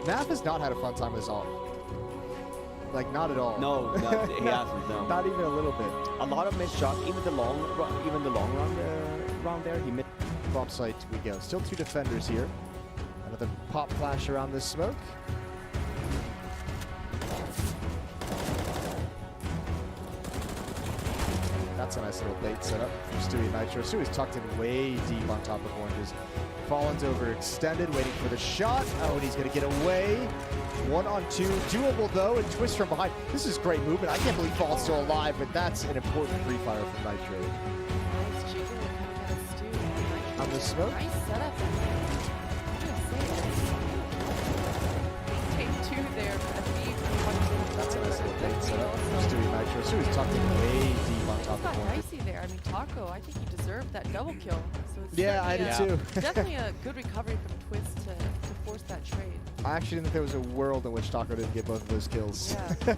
Naf has not had a fun time with this all. Like, not at all. No, he hasn't. No. Not even a little bit. A lot of missed shots, even the long round there, he missed. Bomb site we go. Still 2 defenders here. Another pop flash around this smoke. That's a nice little bait setup from Stewie Nitro. Stewie's tucked in way deep on top of Oranges. Fallen's overextended, waiting for the shot. Oh, and he's going to get away. 1 on 2. Doable, though, and twist from behind. This is great movement. I can't believe Fallen's still alive, but that's an important free fire from Nitro. Nice chicken with kind of stew. On the smoke. Nice setup. Take 2 there, but I think that's a nice little bait setup from Stewie Nitro. Stewie's tucked in way deep on top of got Oranges. dicey there. I mean, Taco, I think he deserved that double kill. So it's Yeah, I did too. Definitely a good recovery from Twist to force that trade. I actually didn't think there was a world in which Taco didn't get both of those kills. Yeah.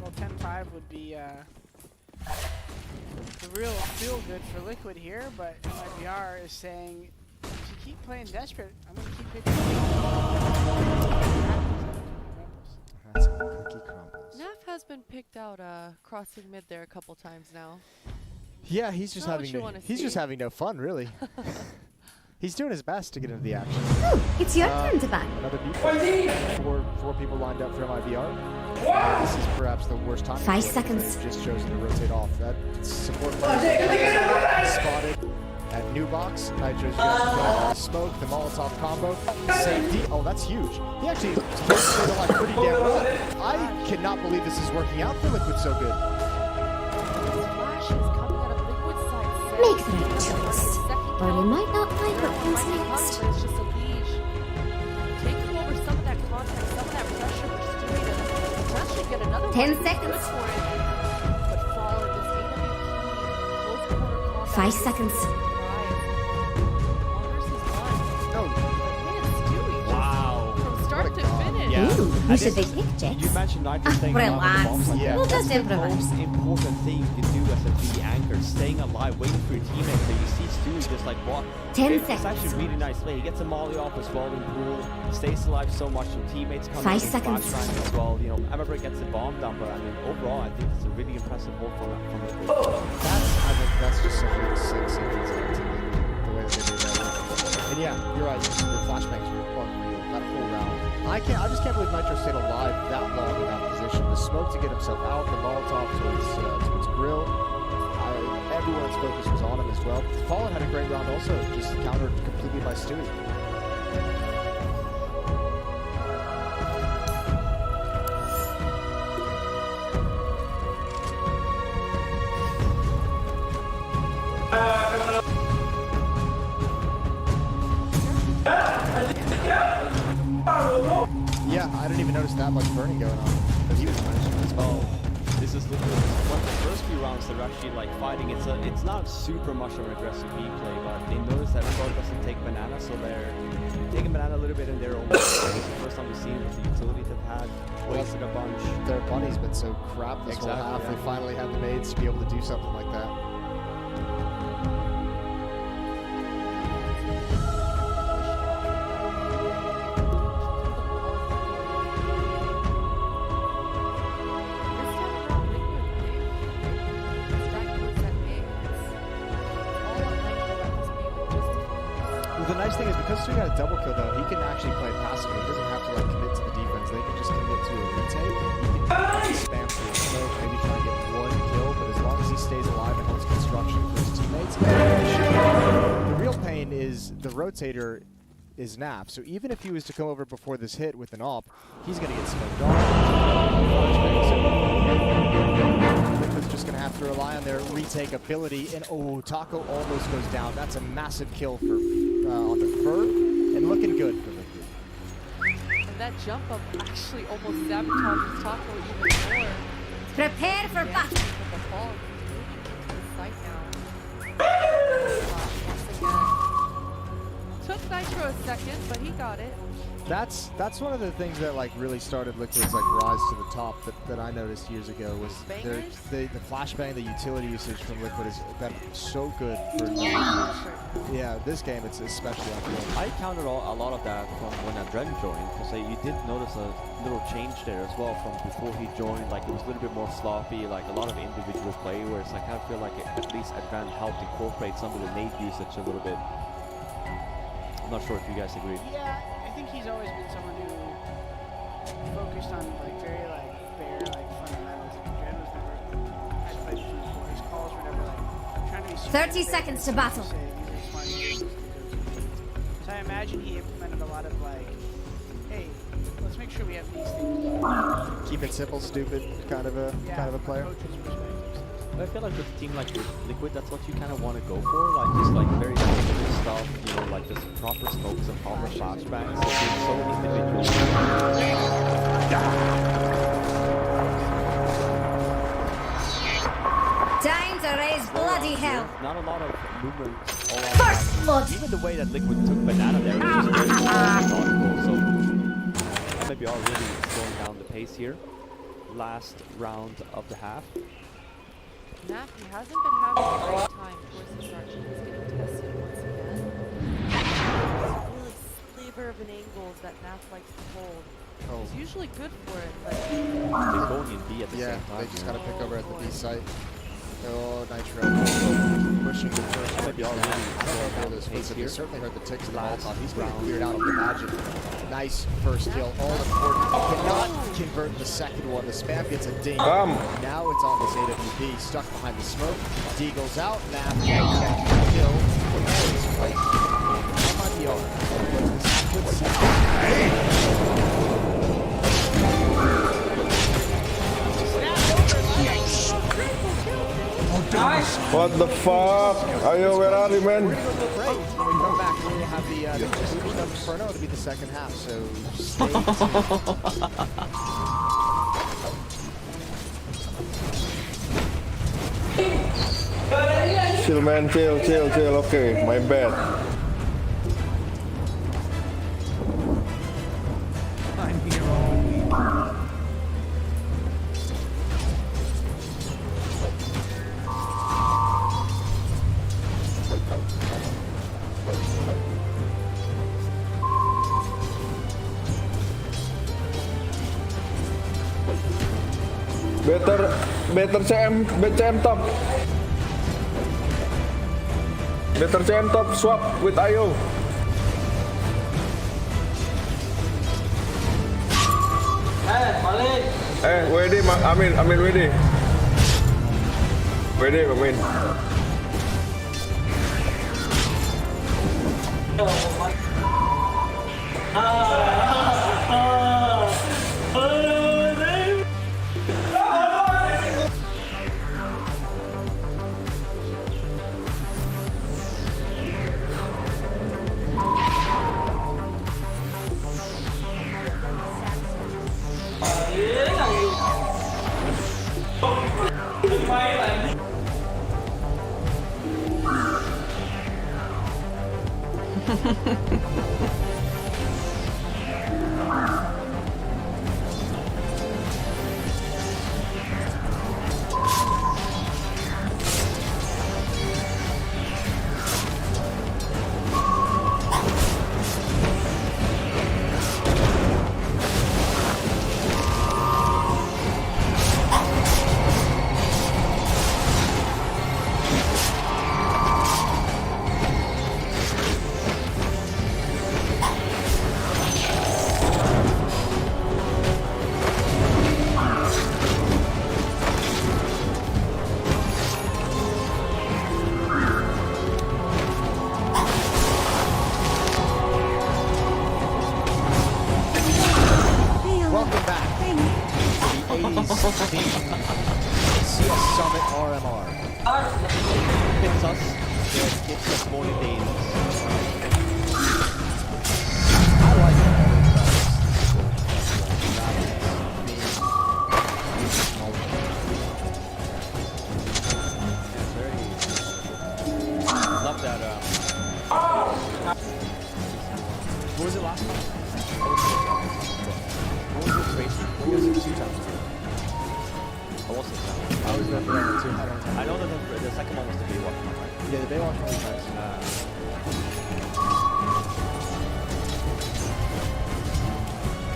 Well, 10-5 would be the real feel-good for Liquid here, but MIBR is saying, if you keep playing desperate, I'm going to keep picking That's cookie crumbles. Naf has been picked out crossing mid there a couple times now. Yeah, he's just Not what having you no, wanna he's just see. having no fun, really. He's doing his best to get into the action. Ooh, it's your turn to ban. Another beat. Four people lined up for MIBR. This is perhaps the worst time. 5 seconds. They've just chosen to rotate off. That support player spotted at new box. Nitro's going to smoke the Molotov combo. Safety. Oh, that's huge. He actually stayed alive pretty damn well. I cannot believe this is working out for Liquid so good. Flash is coming out of Liquid side. Make the right choice. Or you might not like what comes next. It's just a leash. Taking over some of that contact, some of that pressure, which is doing to potentially get another 10 one. seconds. Good for it. But Fallen, this AWP, close quarter combat. 5 seconds. No. Wow. From start to finish. Yeah. Ooh, who And should they this pick, is- Jax? You mentioned Nitro staying alive on the Relax. box like Yeah. We'll that. just That's the improvise. most important thing to do as a B anchor, staying alive, waiting for your teammates. So you see Stewie just like what? 10 It's seconds. actually a really nice play. He gets a molly off his falling pool, stays alive so much, and teammates come 5 in seconds. flash bang as well. You know, I remember it gets the bomb down, but I mean overall I think it's a really impressive hold from it. I think that's just such a sick sequence of activity, the way that they made that work. And yeah, you're right. The flashbangs were unreal. That whole round. I just can't believe Nitro stayed alive that long in that position. The smoke to get himself out, the Molotov towards grill. Everyone's focus was on him as well. Fallen had a great round also, just countered completely by Stewie. Yeah, I didn't even notice that much burning going on, but he was nice as well. This is Liquid. One of the first few rounds they're actually like fighting. It's not super much of an aggressive B play, but they notice that everybody doesn't take banana, so they're taking banana a little bit in their own. It's the first time we've seen with the utility they've had. Wasted a bunch. Their bunny's been so crap this whole Exactly, half. yeah. They finally had the nades to be able to do something like that. The nice thing is because Stewie got a double kill though, he can actually play passively. He doesn't have to like commit to the defense. They can just commit to a retake. He can spam through the smoke, maybe try and get one kill, but as long as he stays alive and holds construction for his teammates, he should be fine. The real pain is the rotator is Naf. So even if he was to come over before this hit with an AWP, he's gonna get smoked off. Liquid's just gonna have to rely on their retake ability, and oh, Taco almost goes down. That's a massive kill for on the fur, and looking good for Liquid. And that jump up actually almost sabotages Taco even more. Prepare for battle. With the ball moving into the site now. Once again. Took Nitro a second, but he got it. That's one of the things that like really started Liquid's like rise to the top that I noticed years ago was the flashbang, the utility usage from Liquid has been so good for years. Yeah, this game it's especially on point. I counted a lot of that from when Adren joined, because you did notice a little change there as well from before he joined. Like it was a little bit more sloppy, like a lot of individual play, where it's like I feel like at least Adren helped incorporate some of the nade usage a little bit. I'm not sure if you guys agree. Yeah, I think he's always been someone who focused on like very like bare like fundamentals. Like Adren was never. I played with him before. His calls were never like trying to be. 30 seconds to battle. So I imagine he implemented a lot of like, hey, let's make sure we have these things. Keep it simple, stupid kind of a player. Coach's perspectives. But I feel like with a team like Liquid, that's what you kind of want to go for, like just like very simple stuff, you know, like just proper smokes and proper flashbangs. So it's so individual. Time to raise bloody hell. Not a lot of movement all around. First blood. Even the way that Liquid took Banana there was just very methodical. So maybe are really slowing down the pace here. Last round of the half. Nap, he hasn't been having a great time towards the start. He's getting tested once again. Those really sliver of an angles that Nap likes to hold. He's usually good for it, but They're going in B at the Yeah, same time. they just gotta pick over at the B site. Oh, Nitro pushing the first one. Maybe already I don't know if this was, but they certainly heard the ticks in the ball top. He's going to clear it out of the Magic. Nice first kill, all important. Cannot convert the second one. The spam gets a ding. Now it's on this AWP, stuck behind the smoke. Deagle's out. Nap catches the kill. That might be all. Good see. What the fuck? Ayo, where are you, man? We're going to go to break. When we come back, we're going to have the Boost of Inferno to be the second half, so stay tuned. Chill, man, chill. Okay, my bad. I'm here all week. Better CM top. Better CM top swap with IO. WD, Amin WD. WD, Amin. CS Summit RMR. It's us. It's us more than Danes. I like it. Love that. What was the race? He was in 2 times. I was it now. I was there for that one too. I don't know. I know that the second one was the Baywatch one, right? Yeah, the Baywatch one was nice.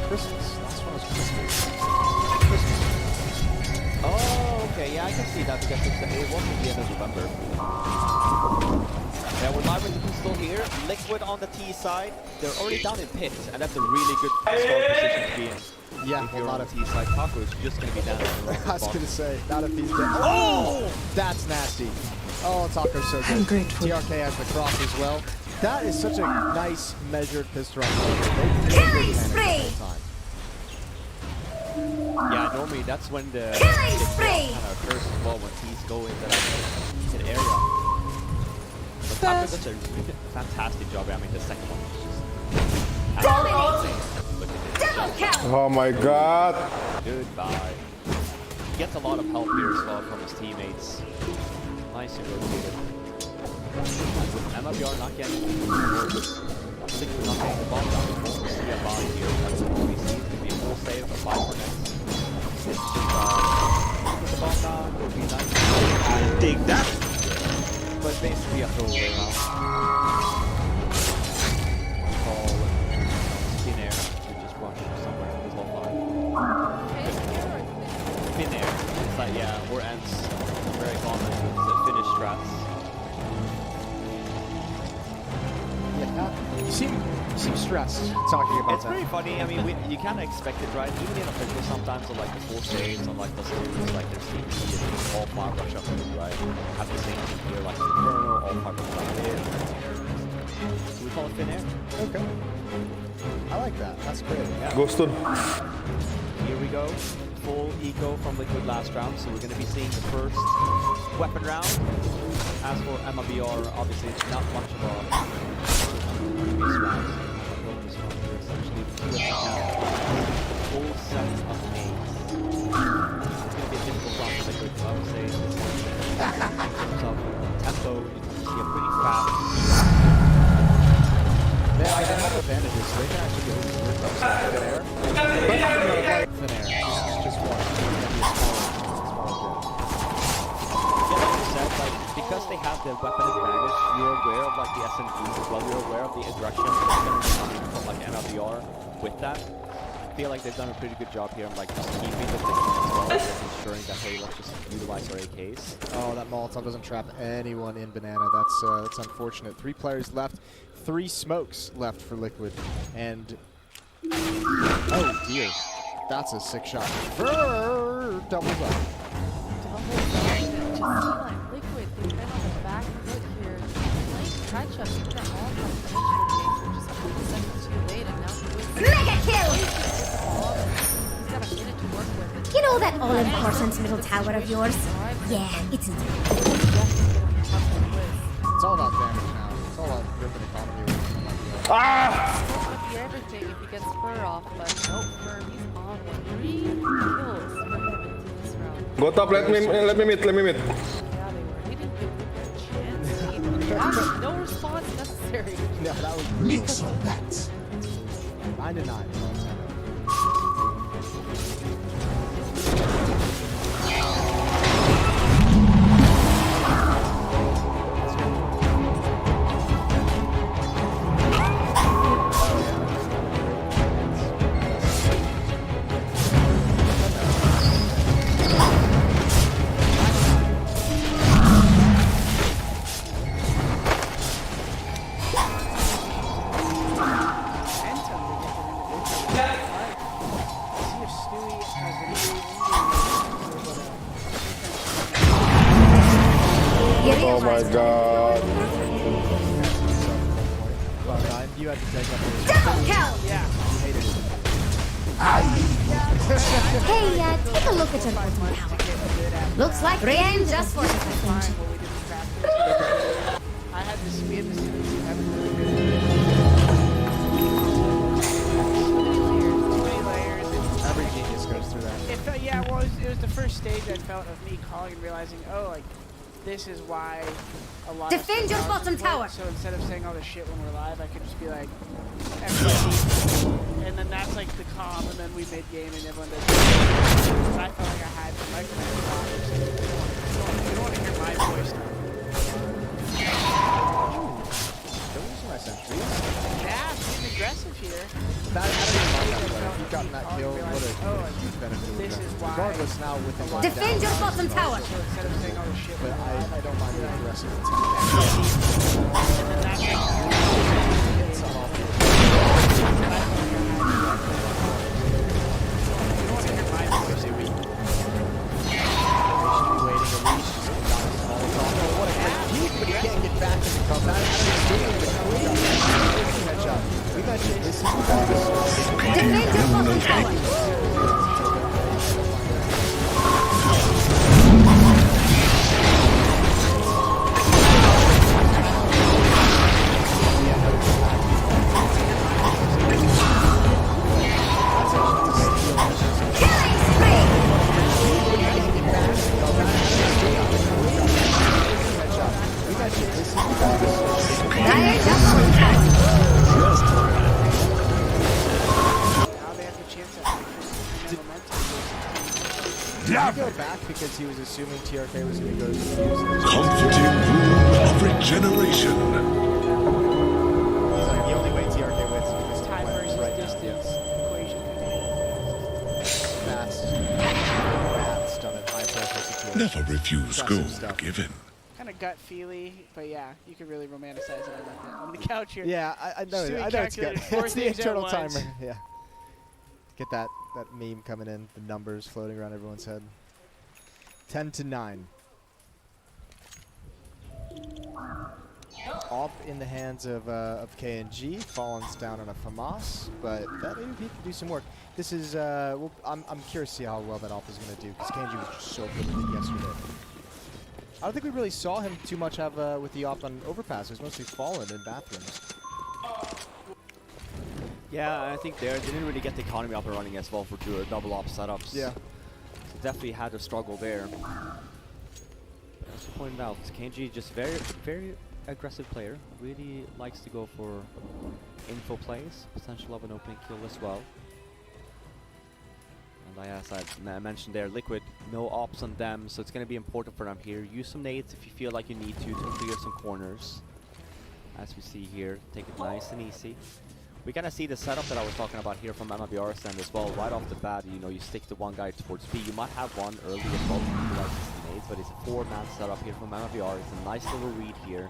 Christmas. Last one was Christmas. Oh, okay. Yeah, I can see that because it wasn't the end of November. Yeah, we're live with the pistol here. Liquid on the T side. They're already down in pit, and that's a really good strong position to be in. Yeah, If well, you're not on a the T side, Taco is just going to be down in the I was gonna say, not if he's dead. Oh, that's nasty. Oh, Taco's so good. I'm grateful. TRK has the cross as well. That is such a nice measured pistol round. Killing spree! Yeah, normally that's when the Killing kind spree! of occurs as well when he's going to that area. But Taco does a fantastic job. I mean, the second one was just Dominating! look at this. Double kill! Oh my god. Goodbye. He gets a lot of help here as well from his teammates. Nice and rotated. And with MLBR not getting Liquid not getting the ball down, we won't see a buy here. That's what we see. It's going to be a full save, a 5 for next. It's just put the ball down, it would be nice. I dig that! But basically a throwaway round. Call thin air to just rush somewhere in this whole line. Thin air. It's like, yeah, or ends. Very common. It's a Finnish strats. Yeah, you seem stressed talking about It's pretty funny. I mean, you kind of expect it, right? Even in official sometimes, on like the 4 saves, on like the students, like their CP, and all 5 rush up in, right? Have the same thing here, like Inferno, all 5 rush up in. So we call it thin air. Okay. I like that. That's great. Yeah. Ghostun. Here we go. Full eco from Liquid last round, so we're going to be seeing the first weapon round. As for MLBR, obviously it's not much of a previous round. Bonus round here, essentially. Full set of nades. It's going to be a difficult round for Liquid, I would say. In terms of tempo, you can see a pretty fast. They have advantages, so they can actually get into the roof of thin air. But thin air. Just one. It's gonna be a smaller Yeah, like you said, like, because they have the weapon advantage, you're aware of like the SMGs as well, you're aware of the direction that's going to be coming from like MLBR with that. I feel like they've done a pretty good job here on like just keeping the distance as well, like ensuring that hey, let's just utilize our AKs. Oh, that Molotov doesn't trap anyone in Banana. That's unfortunate. 3 players left, 3 smokes left for Liquid, and oh dear, that's a sick shot. Doubles up. Liquid, they've been on the back foot here. Playing catch up, even at all times. Just a couple seconds too late, and now he wins. Mega kill! He's got a minute to work with. You know that all-important middle tower of yours? Yeah, it's in there. It's all about damage now. It's all about ripping economy. Ah! Be everything if he gets Fur off, but nope, Fur, he's on one. 3 kills for him into this round. Go top, let me meet. Yeah, they were. He didn't give Liquid a chance. Even. No response necessary. Yeah, that was brutal. 9 to 9. Oh my god. You had to take up your Double kill! Yeah. hated it. Hey, take a look at your bottom tower. Looks like Brienne just for Fine, a what we did in practice. I had to speed the students who haven't really been too many layers. Every genius goes through that. It felt, yeah, well, it was the first stage I felt of me calling and realizing, oh, like, this is why a lot Defend of your stuff bottom is split. tower. So instead of saying all this shit when we're live, I could just be like, everybody, and then that's like the calm, and then we mid-game and everyone does. I felt like I had to micromanage the you don't want to hear my voice now. Those are my sentries. Yeah, she's aggressive here. That, I don't even mind that play. If you've gotten that kill, what a huge benefit it would This have is been. why Regardless, now with the line Defend down, your bottom tower. So instead of saying all this shit, but I don't mind the aggressive attack. and then that's like, Hit some off. But he can't get back in the comeback. We mentioned this is Defend your bottom tower. now they have the chance at momentum. Did he go back because he was assuming TRK was going to go to the fuse? Comforting rule of regeneration. He's like, the only way TRK wins is because Time he went versus right now. distance equation. Fast. Math's done in high pressure situations. Never refuse Impressive gold stuff. given. Kind of gut feely, but yeah, you could really romanticize it. I like that. On the couch here. Yeah, I know. Stewie I know it's good. calculated 4 It's the things at internal once. timer. Yeah. Get that meme coming in. The numbers floating around everyone's head. 10-9. Off in the hands of KNG. Fallen's down on a FAMAS, but that AVP can do some work. This is, well, I'm curious to see how well that off is going to do, because KNG was just so good with it yesterday. I don't think we really saw him too much have with the op on overpass. It was mostly Fallen in bathrooms. Yeah, I think they didn't really get the economy up and running as well for double op setups. Yeah. So definitely had a struggle there. As you pointed out, KNG just very aggressive player. Really likes to go for info plays, potential of an opening kill as well. And as I mentioned there, Liquid, no ops on them, so it's going to be important for them here. Use some nades if you feel like you need to clear some corners. As we see here, take it nice and easy. We kind of see the setup that I was talking about here from MLBR's end as well. Right off the bat, you know, you stick the one guy towards B. You might have one early as well to utilize the nades, but it's a 4-man setup here from MLBR. It's a nice little read here.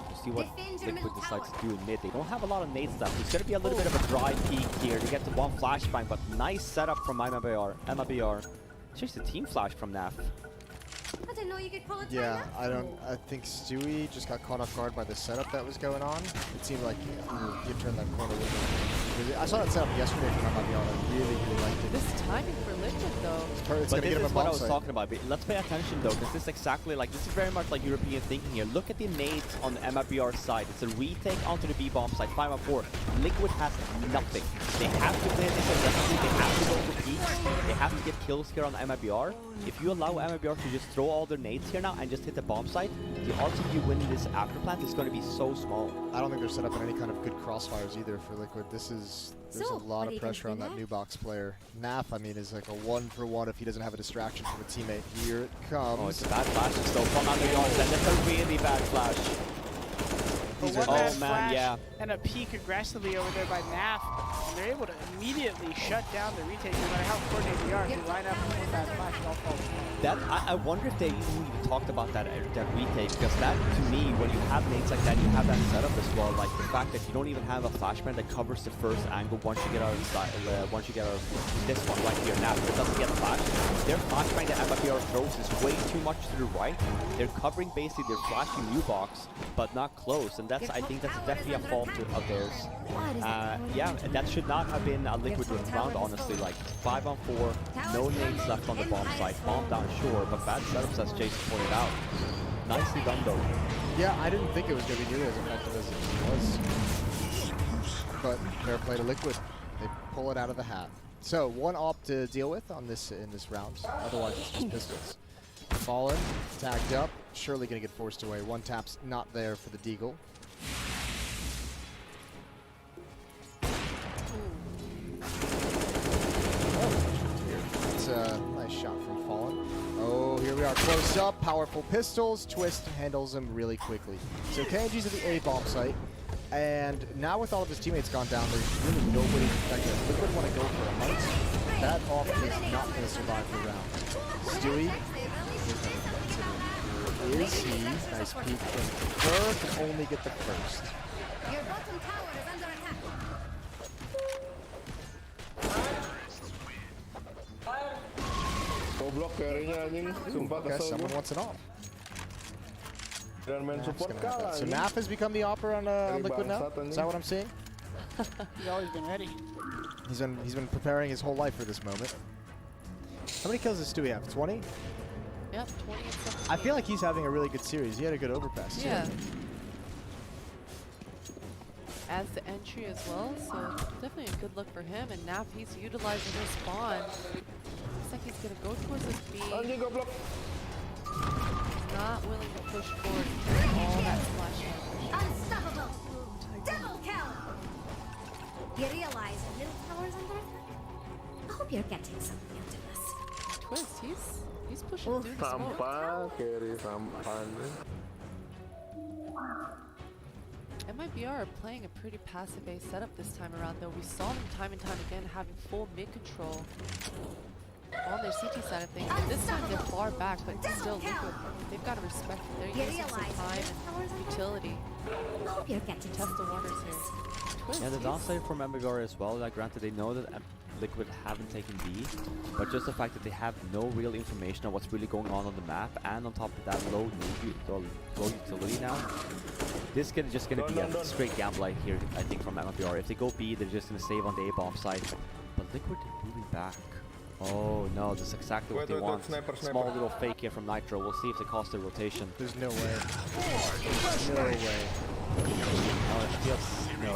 You see what Liquid decides to do in mid. They don't have a lot of nades left. It's going to be a little bit of a dry peek here to get to one flashbang, but nice setup from MLBR. It's just a team flash from NAF. I didn't know you could call it Yeah, I think Stewie just got caught off guard by the setup that was going on. It seemed like you turned that corner with him. I saw that setup yesterday from MLBR. I really liked it. This timing for Liquid though. It's But going to this get him is a what I bomb was site. talking about. But let's pay attention though, because this is exactly like, this is very much like European thinking here. Look at the nades on the MLBR side. It's a retake onto the B bomb side, 5-on-4. Liquid has nothing. They have to play this aggressively. They have to go for peaks. They have to get kills here on MLBR. If you allow MLBR to just throw all their nades here now and just hit the bomb site, the odds of you winning this after plant is going to be so small. I don't think they're set up in any kind of good crossfires either for Liquid. There's a So, lot what are of you pressure on gonna that do new box player. Naf, I mean, is like a 1-for-1 if he doesn't have a distraction from a teammate. Here it comes. Oh, it's a bad flash still from MLBR. That's a really bad flash. But These one are bad oh man, flash yeah. and a peek aggressively over there by NAF, and they're able to immediately shut down the retake no matter how coordinated they are. If they line up with one bad flash, it all falls. That I wonder if they even talked about that retake, because that to me, when you have nades like that, you have that setup as well. Like the fact that you don't even have a flashbang that covers the first angle once you get out of the side, once you get out of this one right here now, it doesn't get flashed. Their flashbang that MLBR throws is way too much to the right. They're covering basically their flashing new box, but not close, and I think that's definitely a fault of theirs. Yeah, and that should not have been a Liquid round, honestly. Like 5-on-4, no nades left on the bomb site, bomb down sure, but bad setups as Jason pointed out. Nicely done though. Yeah, I didn't think it was going to be nearly as effective as it was. But fair play to Liquid. They pull it out of the hat. So, one op to deal with on this in this round. Otherwise, it's just pistols. Fallen, tagged up. surely going to get forced away. One tap's not there for the Deagle. That's a nice shot from Fallen. Oh, here we are, close up, powerful pistols. Twist handles him really quickly. So Kanji's at the A bomb site, and now with all of his teammates gone down, there's really nobody protecting him. Liquid want to go for a hunt. That off is not going to survive the round. Stewie is he? Nice peek from Fur, can only get the first. Your bottom tower is under attack. Goblok carry-nya anjing. Sumpah Okay, kesel someone gua. wants it off. Dan main Naf's support gonna have kalah that. So anjing. Naf has become the opera on Liquid now? bangsat, Is that what I'm seeing? He's always been ready. He's been preparing his whole life for this moment. How many kills does Stewie have? 20? Yep, 20 and 17. I feel like he's having a really good series. He had a good overpass too. Yeah. As the entry as well, so definitely a good look for him. And now he's utilizing his spawn. Looks like he's gonna go towards this B. Anjing goblok. Not willing to push forward all that splash damage. Unstoppable. Double kill. You realize the middle tower's under attack? I hope you're getting something out of this. Twist, he's pushing through the smoke. Sampah, carry sampah anjing. MIBR are playing a pretty passive-based setup this time around, though. We saw them time and time again having full mid control on their CT side of things. But this time they're far back, but still Liquid. They've got to respect that they're using some time and utility I hope you're getting to test the waters here. Twist, Yeah, the he's- downside for MBR as well, like granted they know that Liquid haven't taken B, but just the fact that they have no real information on what's really going on the map, and on top of that low utility now, this is just going to be a straight gamble here, I think, from MBR. If they go B, they're just going to save on the A-bomb side, but Liquid moving back. Oh no, this is exactly what they want. Sniper. Small little fake here from Nitro. We'll see if they cost their rotation. There's no way. There's no way. Oh, it feels no.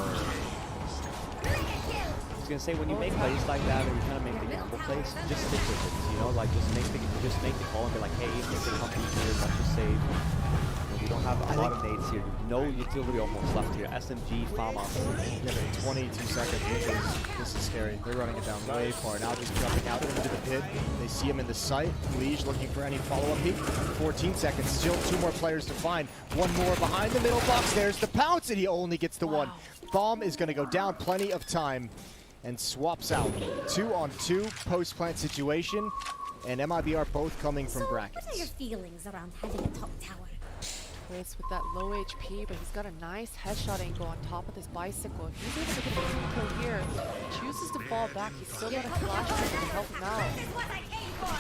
I was gonna say, when you make plays like that, or you kind of make the gamble plays, just stick with it. You know, like just make the call and be like, hey, if they come here, let's just save. You know, we don't have a lot of nades here. No utility almost left here. SMG, Famas. Yeah, but 22 seconds. This is scary. They're running it down way far. Now just jumping out into the pit. They see him in the sight. Liege looking for any follow-up peek. 14 seconds. Still 2 more players to find. One more behind the middle box. There's the pounce, and he only gets the one. Bomb is going to go down. Plenty of time. And swaps out. 2-on-2 post-plant situation. And MIBR both coming from So, brackets. what are your feelings around having a top tower? Twist with that low HP, but he's got a nice headshot angle on top of this bicycle. If he's able to get the team kill here, chooses to fall back. He's still got a flash to help him out.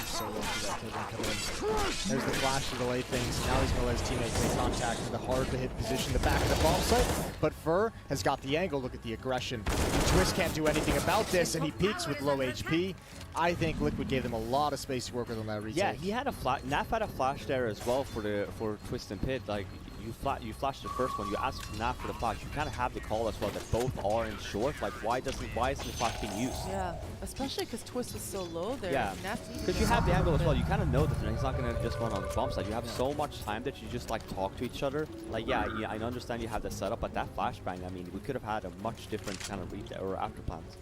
So lucky that kill didn't come in. There's the flash to delay things. Now he's going to let his teammates make contact with the hard-to-hit position, the back of the bomb site. But Fur has got the angle. Look at the aggression. Twist can't do anything about this, and he peaks with low HP. I think Liquid gave them a lot of space to work with on that retake. Yeah, he had a flash. Naf had a flash there as well for Twist and Pit. Like you flashed the first one. You asked Naf for the flash. You kind of have the call as well that both are in short. Like why isn't the flash being used? Yeah, especially because Twist was so low there. Yeah, Because because you have the angle as well. You kind of know that he's not going to just run on the bomb side. You have so much time that you just like talk to each other. Like yeah, I understand you have the setup, but that flashbang, I mean, we could have had a much different kind of read or after plans.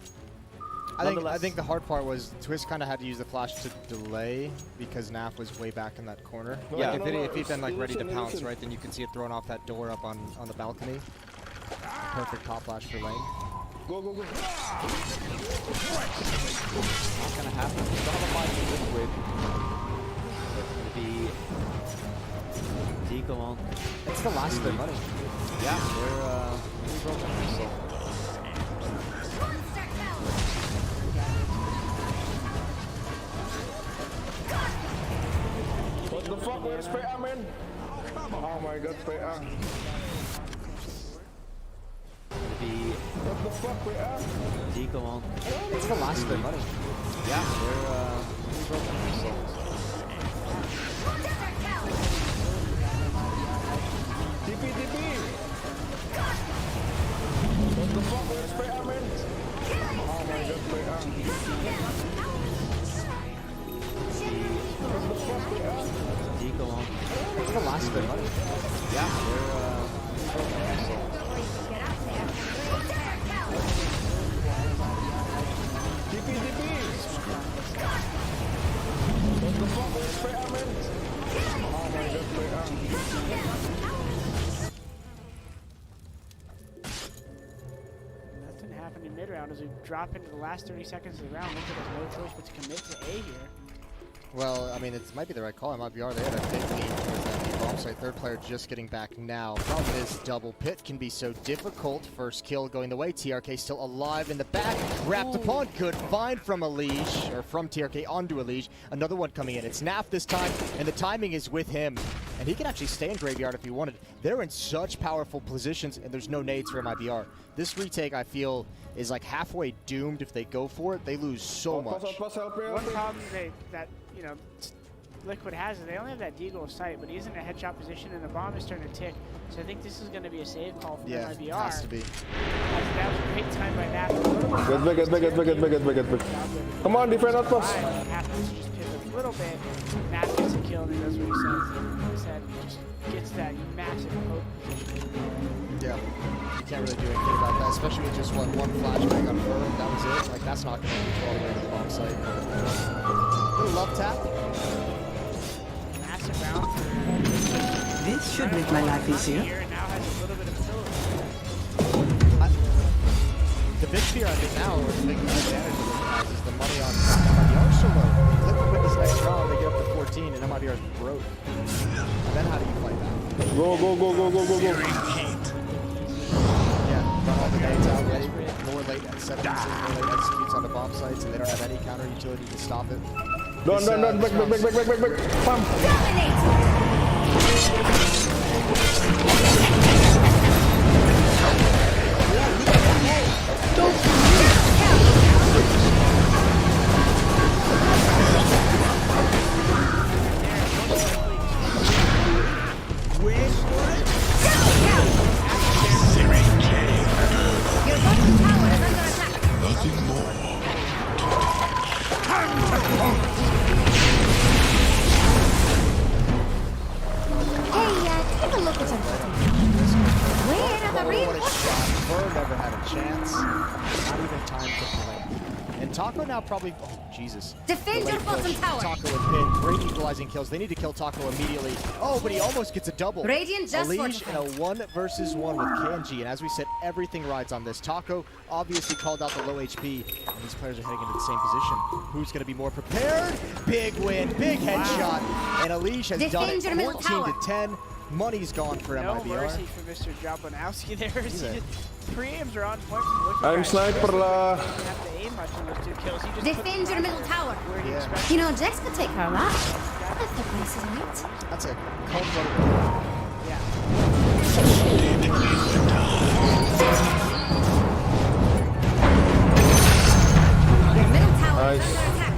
I think the hard part was Twist kind of had to use the flash to delay because Naf was way back in that corner. Yeah. Like if he'd been like ready to pounce, right, then you can see it thrown off that door up on the balcony. Perfect top flash for lane. Go. Not gonna happen. We still have a fight with Liquid. It's gonna be Deagle on. It's the last of their money. Yeah, they're really broken. So. What the fuck? Where's PA, man? Oh my god, PA. What the fuck, PA? Deagle on. It's the last of their money. Yeah, they're really broken. So. TP. What the fuck? Where's PA, man? Oh my god, PA. What the fuck, PA? Deco on. It's the last bit of money. Yeah, Get out there and raise their hell. TP, TP. What the fuck? Spray man. Oh my god, spray Nothing happened in mid-round as we drop into the last 30 seconds of the round. Liquid has no choice but to commit to A here. Well, I mean, it might be the right call. It might be they had a big lead towards that bomb site. Third player just getting back now. Problem is, double pit can be so difficult. First kill going the way. TRK still alive in the back. Wrapped upon. Good find from Elige, or from TRK onto Elige. Another one coming in. It's Naf this time, and the timing is with him. And he can actually stay in Graveyard if he wanted. They're in such powerful positions, and there's no nades for MIBR. This retake, I feel, is like halfway doomed if they go for it. They lose so much. One problem that you know, Liquid has is they only have that Deagle sight, but he's in a headshot position and the bomb is starting to tick. So I think this is going to be a save call from Yeah, MIBR. has to be. That was a great time by that. Get back. Come on, defend our pass. Happens to just pivot a little bit. Nat gets a kill and he does what he said. He just gets that massive poke position. Yeah, you can't really do anything about that, especially with just one flashbang on Fur. That was it. Like, that's not going to control the way to the bomb site. Little love tap. Massive round. This should make my life easier. Here and now has a little bit of ability. The big fear I think now, or the big advantage that Liquid has, is the money on MIBR so low. Liquid win this next round, they get up to 14, and MIBR is broke. And then how do you fight back? Go. Yeah, run all the nades out, ready. More late at 7 more late executes on the bomb sites, and they don't have any counter utility to stop it. Done. Back. Pam. Nothing more. Take a look at something. Where are the reinforcements? Fur never had a chance. Not even time to play. And Taco now probably... Oh, Jesus. Defend The your late bottom push. tower. Taco with pin. Great equalizing kills. They need to kill Taco immediately. Oh, but he almost gets a double. Radiant just Elige in a fortified. 1 versus 1 with KNG. And as we said, everything rides on this. Taco obviously called out the low HP. And these players are heading into the same position. Who's going to be more prepared? Big win. Big headshot. And Elige has done Defend it. your middle 14 to tower. 10. Money's gone for No MIBR. mercy for Mr. Jabonowski there. He's a- Pre-aims are on point from Liquid. I'm sniper lah. He didn't have to aim much on those 2 kills. He just Defend your middle tower. where he Yeah. expected. You know, Jax could take her out. If the place is right. That's a cold-blooded Yeah. Your middle tower Nice. is under attack.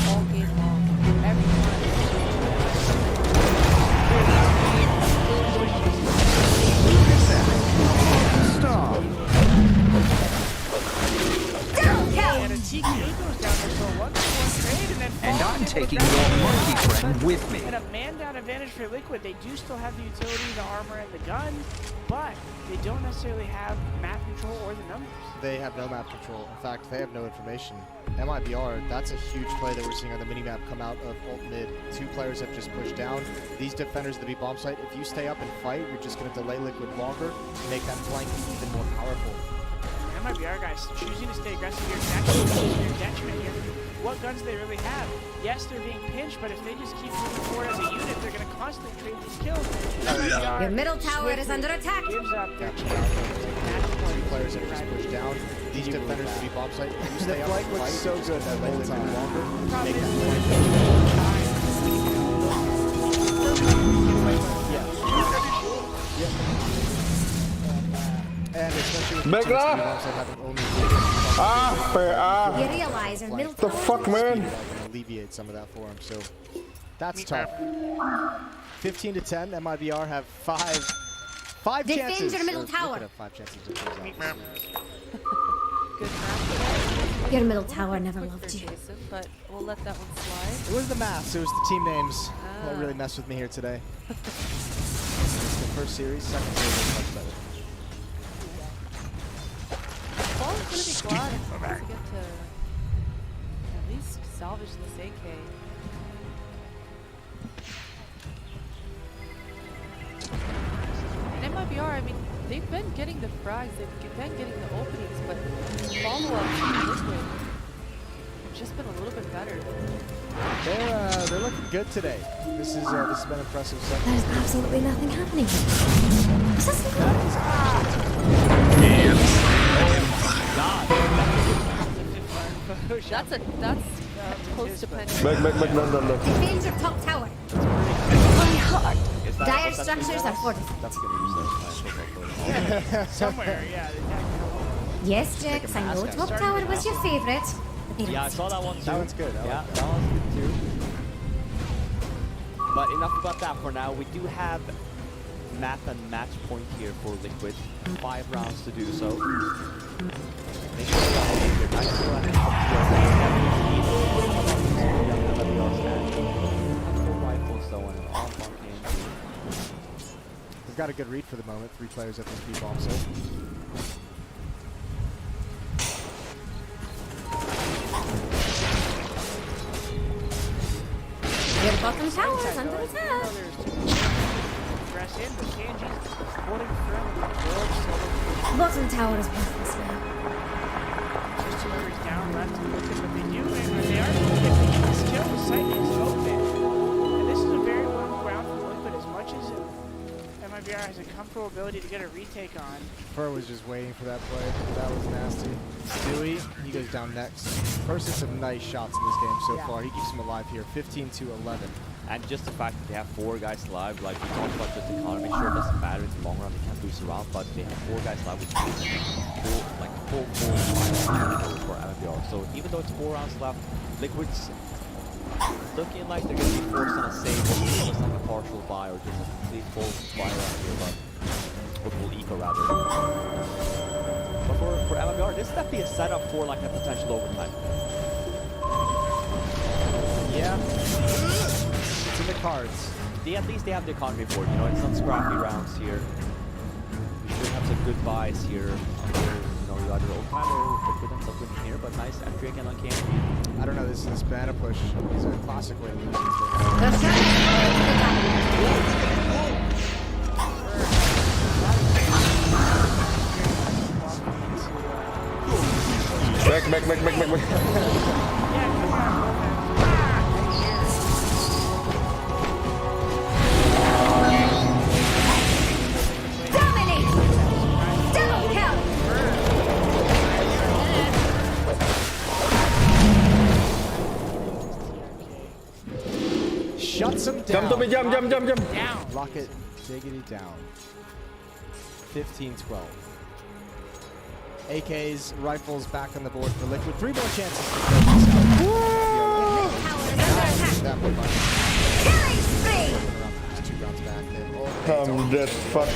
All game long. Every time. Double kill. And a TK goes down there for a 1-1 trade and then And falls I'm into taking the your ground. monkey friend with me. And a man-down advantage for Liquid. They do still have the utility, the armor, and the gun, but they don't necessarily have map control or the numbers. They have no map control. In fact, they have no information. MIBR, that's a huge play that we're seeing on the minimap come out of ult mid. 2 players have just pushed down. These defenders of the B bomb site, if you stay up and fight, you're just going to delay Liquid longer and make that flank even more powerful. MIBR guys choosing to stay aggressive here can actually be their detriment here. What guns do they really have? Yes, they're being pinched, but if they just keep moving forward as a unit, they're going to constantly trade these kills. Your middle tower is under attack. Gives up their Yeah. chance to take match point. 2 players have just pushed down. These defenders of the B bomb site, if you stay up and fight, so good that delay Liquid longer, make that flank. And especially with Back the teams lah. of the B bomb site having only You realize your middle The tower fuck, man? that can alleviate some of that for him. So that's tough. 15 to 10. MIBR have five Defend chances. your middle or tower. Liquid have 5 chances to close out this series. Good match. Your middle tower never Quick loved for you. Jason, but we'll let that one slide. It was the maths. It was the team names that Ah. really messed with me here today. It's the first series, second series was much better. Paul is going to be glad if he gets to get to at least salvage this AK. And MIBR, I mean, they've been getting the frags, they've been getting the openings, but follow-ups in Liquid have just been a little bit better. They're looking good today. This has been impressive. There's absolutely nothing happening. Is this the That's close to penalty. Back, no. Defend your top tower. Dire structures are fortified. That's gonna be Somewhere, yeah. Yes, Jax, I know top tower was your favorite. But they Yeah, I don't saw that one too. That one's good. I Yeah, like that one's good too. But enough about that for now. We do have map and match point here for Liquid. 5 rounds to do so. Make sure that nice still at the top rifles though and all fucking. We've got a good read for the moment. 3 players at this B-bomb site. Your bottom tower is under attack. Press in, but Shanji's holding firm with the build, so Bottom tower is worthless now. just whoever's down left and looking, but they do, and they are looking at this kill. The site is open. And this is a very winnable round for Liquid as much as MIBR has a comfortable ability to get a retake on. Fur was just waiting for that play. That was nasty. Stewie, he goes down next. First, some nice shots in this game so far. He keeps him alive here, 15-11. And just the fact that they have 4 guys live, like we talked about just economy, sure it doesn't matter in the long run, they can't lose around, but they have 4 guys live, which is full final for MIBR. So even though it's 4 rounds left, Liquid's looking like they're going to be forced on a save, or just like a partial buy, or just a complete full buy around here, but or full eco rather. But for MIBR, this is definitely a setup for like a potential overtime. Yeah. It's in the cards. At least they have the economy for it, you know, it's some scrappy rounds here. We should have some good buys here. You know, you either overtime or Liquid ends up winning here, but nice entry again on Candy. I don't know, this banana push is a classic way to lose. The Back. Dominate! Double kill! Shuts him down. Jump to me, jump. Down. Rocket diggity down. 15-12. AKs, rifles back on the board for Liquid. 3 more chances. Middle tower is under attack. That one much. Killing spree! Just 2 rounds back. Then Dead, fuck.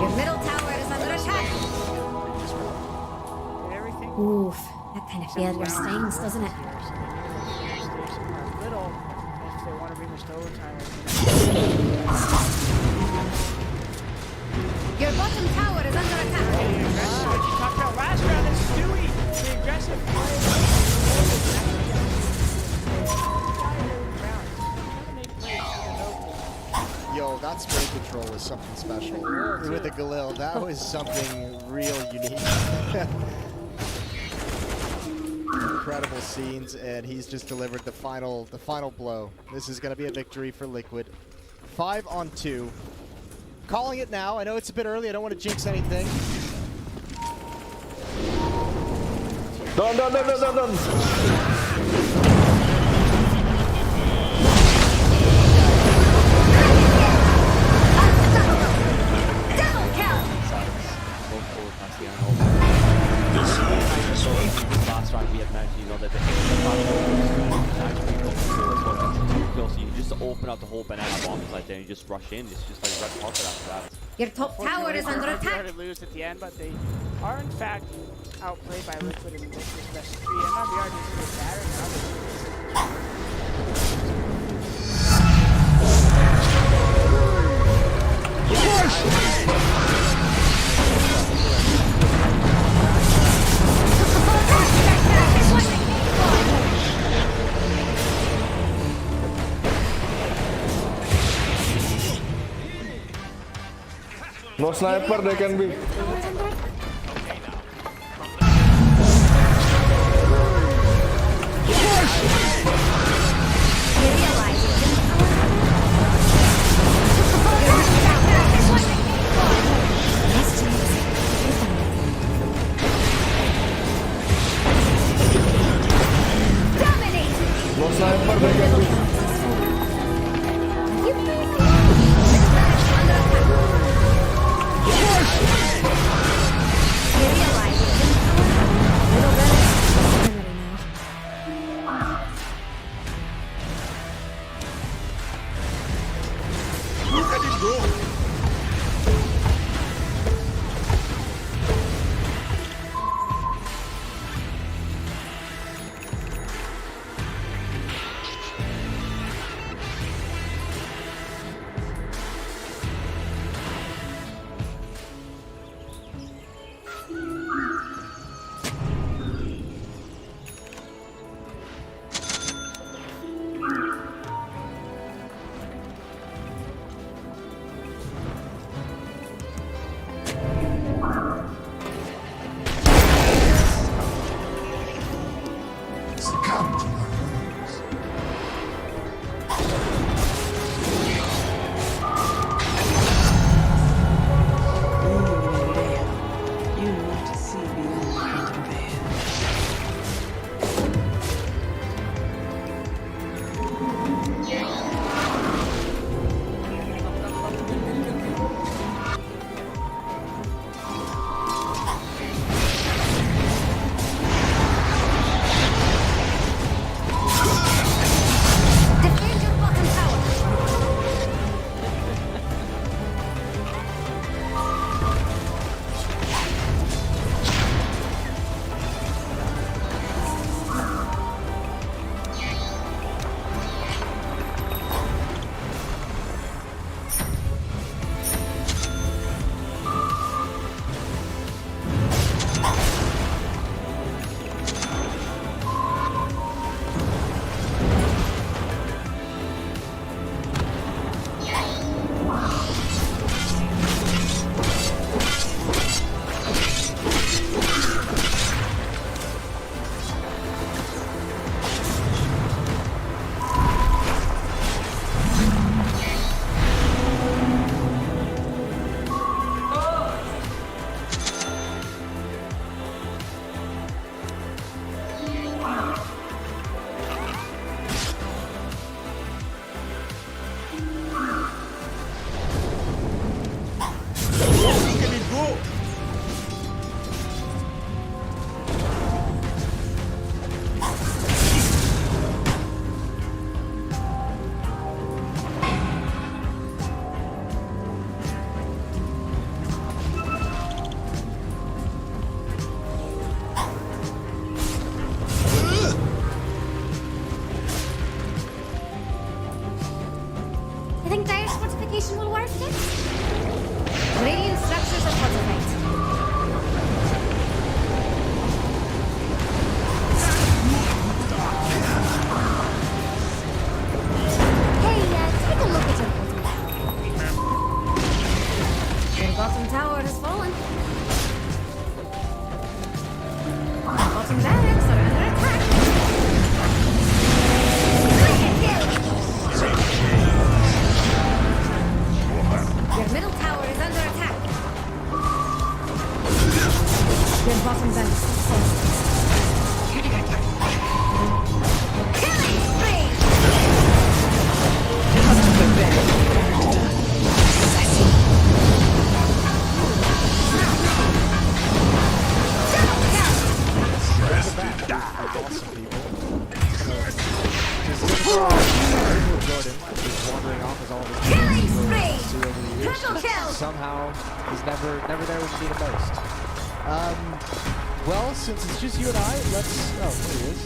Your middle tower is under attack. Everything. Oof, that kind of failed your stings, doesn't it? Little, if they want to bring the stove time. Your bottom tower is under attack. The aggressive, what you talked about last round is Stewie. The aggressive Yo, that spray control was something special. With the Galil, that was something real unique. Incredible scenes, and he's just delivered the final blow. This is going to be a victory for Liquid. 5 on 2. Calling it now. I know it's a bit early. I don't want to jinx anything. Done. Double kill! Both forward past the angle. Last round we had mentioned, you know, that the so you just open up the whole banana bomb right there and you just rush in. It's just like red carpet after that. Your top tower is under Unfortunately, attack. they lose at the end, but they are in fact outplayed by Liquid in this best of 3. And MRBR needs to get Baron and others. No sniper, they can be. No sniper, they can be. Succumb to my wounds. You want to see beyond the veil. Defend your bottom tower. You think Dire's fortification will work yet? Radiant structures are fortified. Hey, take a look at your bottom tower. Your bottom tower has fallen. Your bottom barracks are under attack. Your middle tower is under attack. Your bottom barracks is fallen. Killing spree! Awesome people. Jordan is wandering off as all of his Killing over the spree! years. Triple kill! Somehow never there when you need it most. Well, since it's just you and I, let's. Oh, there he is.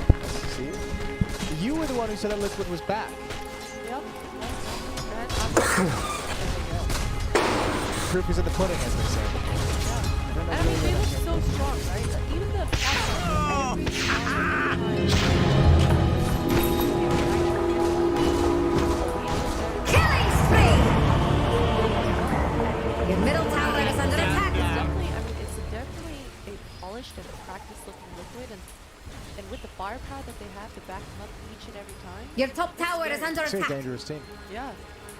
Let's see. You were the one who said that Liquid was back. Yep. Proof is in the pudding, as they say. And I mean, they look so strong, right? Like, even the fact that every Killing spree! Your middle tower is under attack. it's definitely a polished and practiced looking Liquid, and with the firepower that they have to back them up each and every time. Your top tower is under It's a attack. dangerous team. Yeah.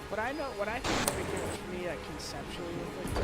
What I think is big difference for me, like conceptually with Liquid,